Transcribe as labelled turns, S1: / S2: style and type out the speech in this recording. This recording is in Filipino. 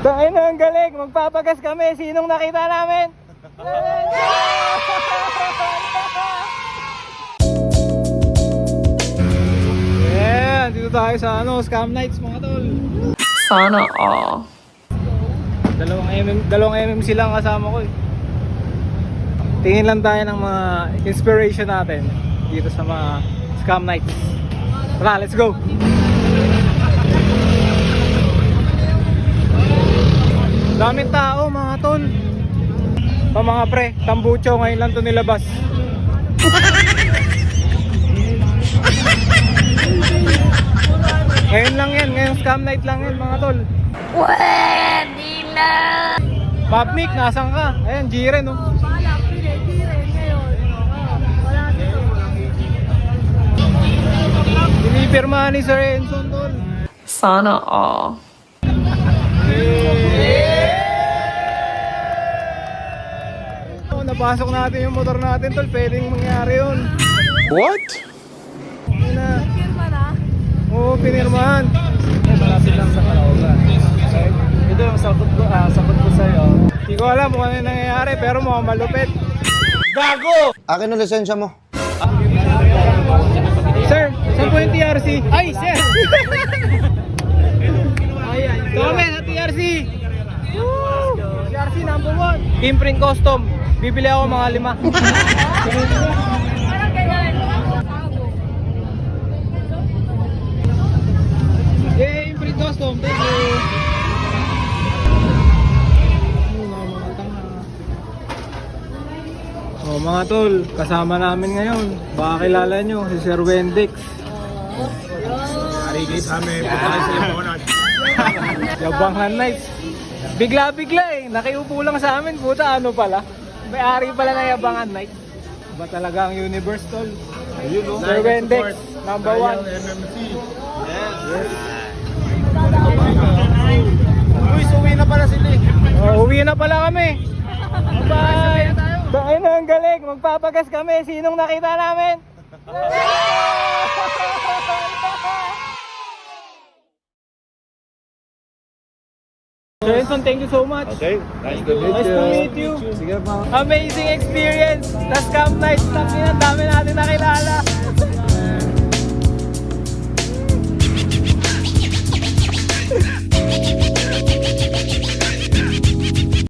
S1: Tayo na ang galing, magpapagas kami. Sinong nakita namin? Yeah, dito tayo sa Scam Nights mga tol.
S2: Sana all.
S1: Dalawang MMC lang kasama ko eh. Tingin lang tayo ng mga inspiration natin dito sa mga Scam Nights. Tara, let's go! Daming tao mga tol. Pa mga pre, tambucho ngayon lang to nilabas. Ngayon lang yan, ngayong Scam Night lang yan mga tol.
S2: Pwede na!
S1: Mapnik, nasan ka? Ayan, Jiren oh.
S3: Wala, Jiren ngayon. Wala dito.
S1: Pinipirmahan ni Sir Enson tol.
S2: Sana all.
S1: Oh, napasok natin yung motor natin tol, pwedeng mangyari yun.
S4: What?
S1: Yun na.
S3: Firma na.
S1: Oo, pinirmahan.
S4: Malapit lang sa Caloocan. Ito yung sagot ko sa'yo.
S1: Hindi ko alam kung ano yung nangyayari pero mukhang malupit.
S4: Gago! Akin ang lisensya mo.
S1: Sir, saan po yung TRC? Ay, sir! Dami sa TRC! Woo! TRC number 1. Imprint custom. Bibili ako mga 5.
S3: Parang ganyan.
S1: Yeah, imprint custom. Thank you. Oh, mga tol, kasama namin ngayon. Baka kilala nyo, si Sir Wendix.
S4: Arigay sa amin. Pagkakay sa Limonad.
S1: Yabangan Nights. Bigla-bigla eh. Nakiupo lang sa amin. Puta, ano pala? May-ari pala na Yabangan Nights. Ba talaga ang universe, tol? Sir Wendix, number 1.
S4: MMC.
S1: Uy, uwi na pala sila eh. Oh, uwi na pala kami. Bye! Tayo na ang galing. Magpapagas kami. Sinong nakita namin? Sir Enson, thank you so much.
S4: Okay, nice to
S1: Nice to meet you.
S4: Sige pa.
S1: Amazing experience. The Scam Nights. Ang dami natin nakilala.